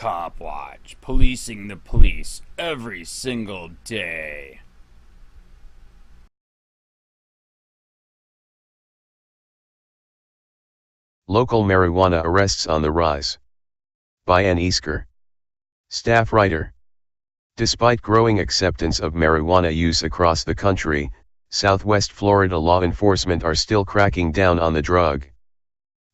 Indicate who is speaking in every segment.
Speaker 1: COPWATCH, policing the police every single day.
Speaker 2: Local marijuana arrests on the rise. By Ann Easker. Staff writer. Despite growing acceptance of marijuana use across the country, Southwest Florida law enforcement are still cracking down on the drug.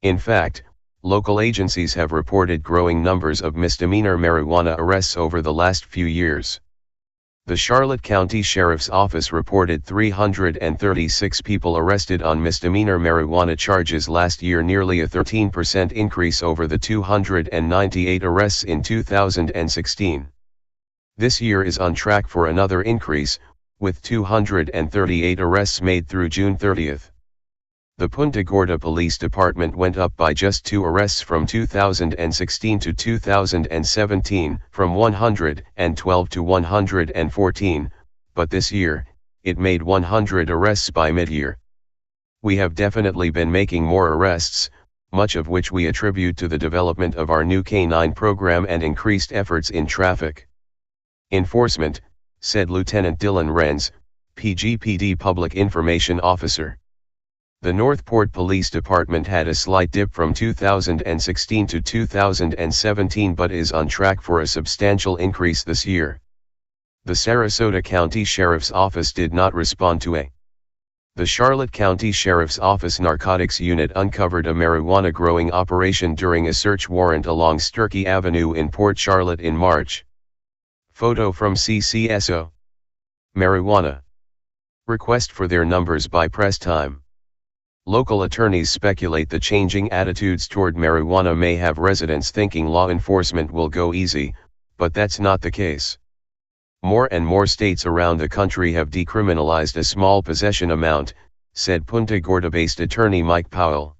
Speaker 2: In fact, local agencies have reported growing numbers of misdemeanor marijuana arrests over the last few years. The Charlotte County Sheriff's Office reported 336 people arrested on misdemeanor marijuana charges last year, nearly a 13% increase over the 298 arrests in 2016. This year is on track for another increase, with 238 arrests made through June 30th. The Punta Gorda Police Department went up by just 2 arrests from 2016 to 2017, from 112 to 114, but this year, it made 100 arrests by mid-year. We have definitely been making more arrests, much of which we attribute to the development of our new K-9 program and increased efforts in traffic enforcement, said Lieutenant Dylan Renz, PGPD Public Information Officer. The Northport Police Department had a slight dip from 2016 to 2017 but is on track for a substantial increase this year. The Sarasota County Sheriff's Office did not respond to The Charlotte County Sheriff's Office Narcotics Unit uncovered a marijuana growing operation during a search warrant along Sturkey Avenue in Port Charlotte in March. Photo from CCSO. Marijuana. Request for their numbers by press time. Local attorneys speculate the changing attitudes toward marijuana may have residents thinking law enforcement will go easy, but that's not the case. More and more states around the country have decriminalized a small possession amount, said Punta Gorda-based attorney Mike Powell.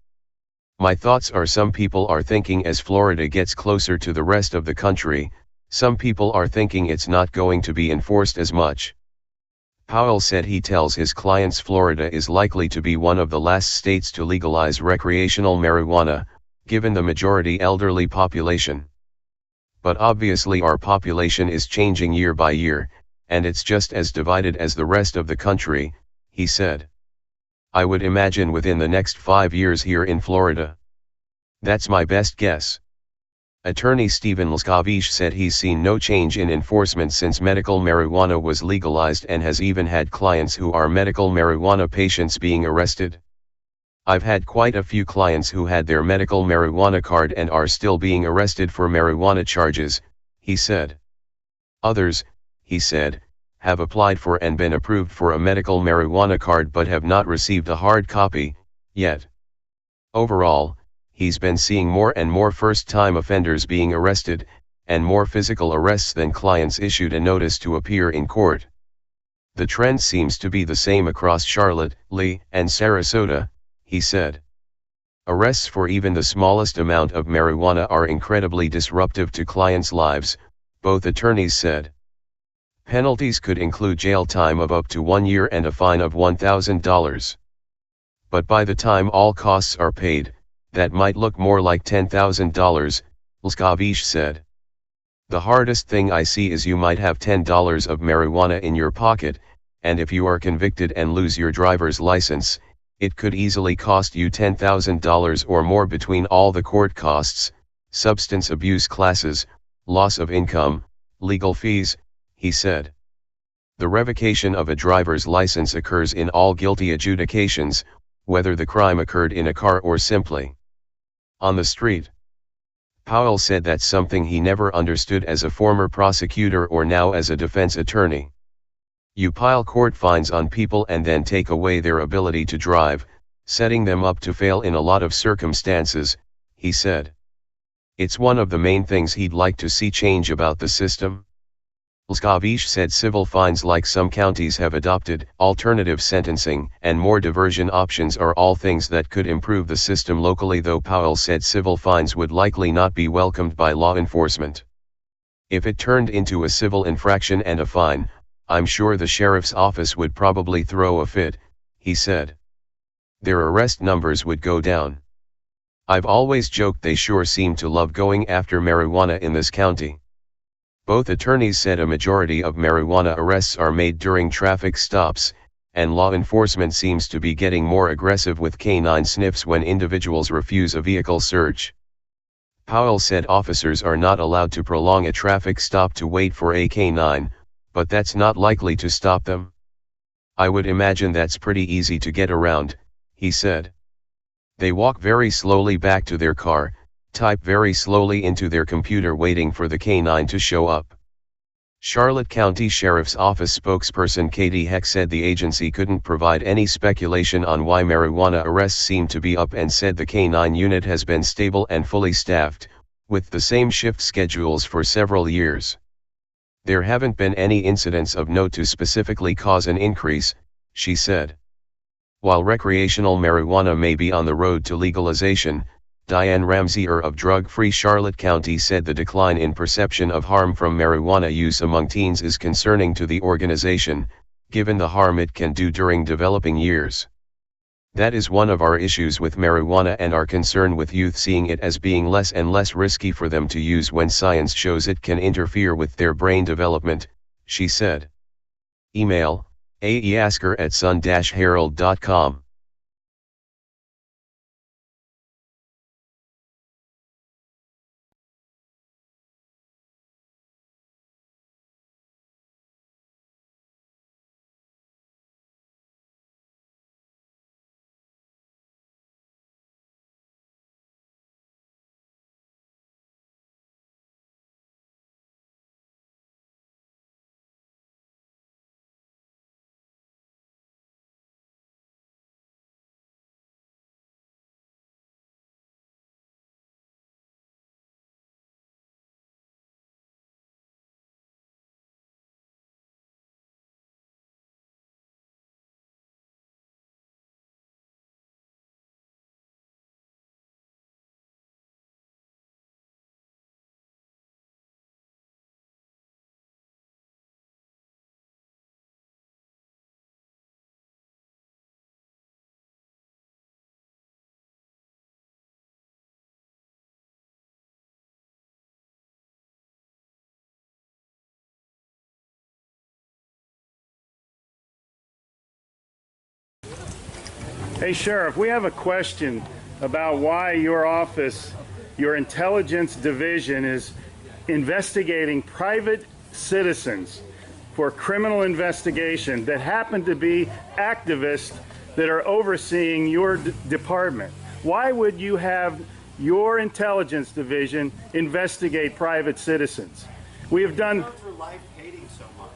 Speaker 2: My thoughts are some people are thinking as Florida gets closer to the rest of the country, some people are thinking it's not going to be enforced as much. Powell said he tells his clients Florida is likely to be one of the last states to legalize recreational marijuana, given the majority elderly population. But obviously our population is changing year by year, and it's just as divided as the rest of the country, he said. I would imagine within the next 5 years here in Florida. That's my best guess. Attorney Stephen Lskavish said he's seen no change in enforcement since medical marijuana was legalized and has even had clients who are medical marijuana patients being arrested. I've had quite a few clients who had their medical marijuana card and are still being arrested for marijuana charges, he said. Others, he said, have applied for and been approved for a medical marijuana card but have not received a hard copy, yet. Overall, he's been seeing more and more first-time offenders being arrested, and more physical arrests than clients issued a notice to appear in court. The trend seems to be the same across Charlotte, Lee, and Sarasota, he said. Arrests for even the smallest amount of marijuana are incredibly disruptive to clients' lives, both attorneys said. Penalties could include jail time of up to 1 year and a fine of $1,000. But by the time all costs are paid, that might look more like $10,000, Lskavish said. The hardest thing I see is you might have $10 of marijuana in your pocket, and if you are convicted and lose your driver's license, it could easily cost you $10,000 or more between all the court costs, substance abuse classes, loss of income, legal fees, he said. The revocation of a driver's license occurs in all guilty adjudications, whether the crime occurred in a car or simply on the street. Powell said that's something he never understood as a former prosecutor or now as a defense attorney. You pile court fines on people and then take away their ability to drive, setting them up to fail in a lot of circumstances, he said. It's one of the main things he'd like to see change about the system. Lskavish said civil fines, like some counties have adopted, alternative sentencing, and more diversion options are all things that could improve the system locally, though Powell said civil fines would likely not be welcomed by law enforcement. If it turned into a civil infraction and a fine, I'm sure the sheriff's office would probably throw a fit, he said. Their arrest numbers would go down. I've always joked they sure seem to love going after marijuana in this county. Both attorneys said a majority of marijuana arrests are made during traffic stops, and law enforcement seems to be getting more aggressive with canine sniffs when individuals refuse a vehicle search. Powell said officers are not allowed to prolong a traffic stop to wait for a canine, but that's not likely to stop them. I would imagine that's pretty easy to get around, he said. They walk very slowly back to their car, type very slowly into their computer waiting for the canine to show up. Charlotte County Sheriff's Office spokesperson Katie Heck said the agency couldn't provide any speculation on why marijuana arrests seem to be up and said the canine unit has been stable and fully staffed, with the same shift schedules for several years. There haven't been any incidents of note to specifically cause an increase, she said. While recreational marijuana may be on the road to legalization, Diane Ramsier of Drug-Free Charlotte County said the decline in perception of harm from marijuana use among teens is concerning to the organization, given the harm it can do during developing years. That is one of our issues with marijuana and our concern with youth seeing it as being less and less risky for them to use when science shows it can interfere with their brain development, she said. Email, aeasker@sun-herald.com.
Speaker 3: Hey, Sheriff, we have a question about why your office, your intelligence division, is investigating private citizens for criminal investigation that happen to be activists that are overseeing your department. Why would you have your intelligence division investigate private citizens? We have done...
Speaker 4: for life hating so much.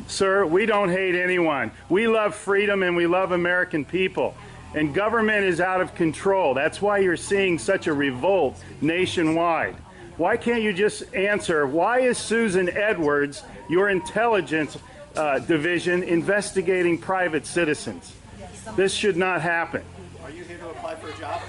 Speaker 3: Sir, we don't hate anyone. We love freedom and we love American people. And government is out of control. That's why you're seeing such a revolt nationwide. Why can't you just answer, why is Susan Edwards, your intelligence division, investigating private citizens? This should not happen.
Speaker 4: Are you here to apply for a job?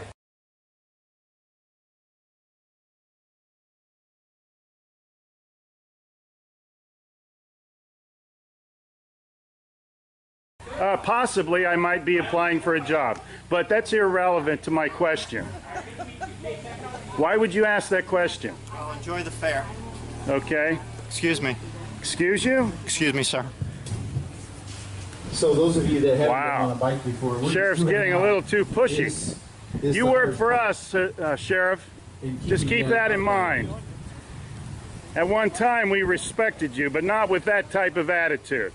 Speaker 3: Possibly I might be applying for a job, but that's irrelevant to my question. Why would you ask that question?
Speaker 4: Well, enjoy the fair.
Speaker 3: Okay.
Speaker 4: Excuse me.
Speaker 3: Excuse you?
Speaker 4: Excuse me, sir.
Speaker 5: So those of you that haven't
Speaker 3: Wow.
Speaker 5: been on a bike before, we're
Speaker 3: Sheriff's
Speaker 5: doing
Speaker 3: getting a
Speaker 5: now
Speaker 3: little too pushy.
Speaker 5: is
Speaker 3: You
Speaker 5: the
Speaker 3: work
Speaker 5: hard
Speaker 3: for
Speaker 5: part.
Speaker 3: us, Sheriff.
Speaker 5: And
Speaker 3: Just
Speaker 5: keeping
Speaker 3: keep that in
Speaker 5: up.
Speaker 3: mind. At one time we respected you, but not with that type of attitude.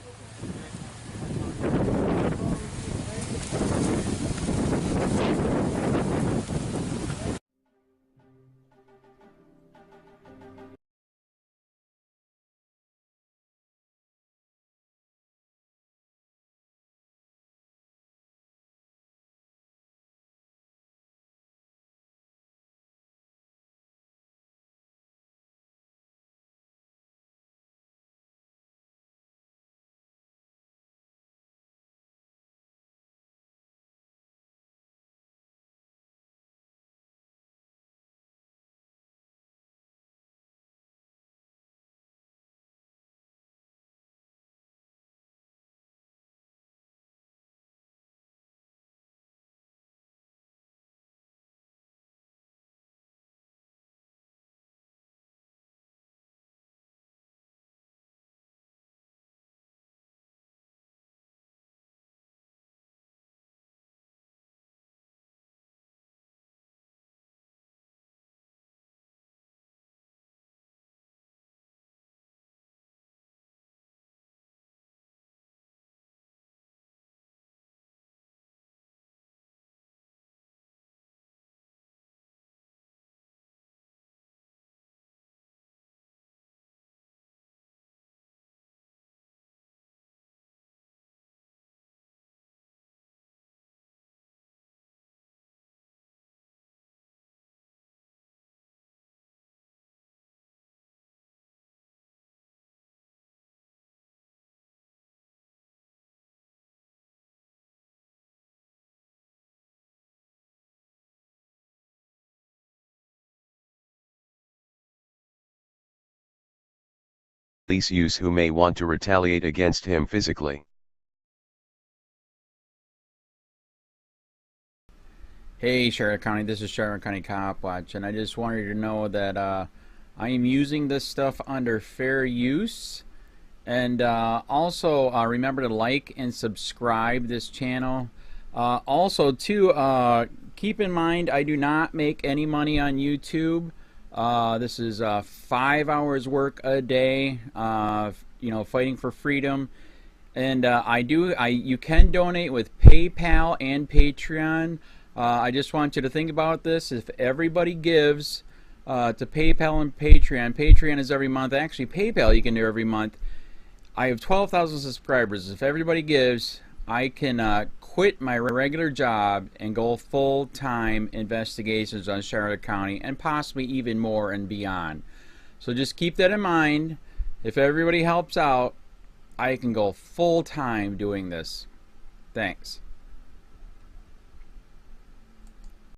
Speaker 2: police use who may want to retaliate against him physically.
Speaker 6: Hey Charlotte County, this is Charlotte County COPWATCH, and I just wanted you to know that I am using this stuff under fair use. And also remember to like and subscribe this channel. Also too, keep in mind I do not make any money on YouTube. This is 5 hours work a day, you know, fighting for freedom. And you can donate with PayPal and Patreon. I just want you to think about this. If everybody gives to PayPal and Patreon, Patreon is every month. Actually, PayPal you can do every month. I have 12,000 subscribers. If everybody gives, I can quit my regular job and go full-time investigations on Charlotte County and possibly even more and beyond. So just keep that in mind. If everybody helps out, I can go full-time doing this. Thanks.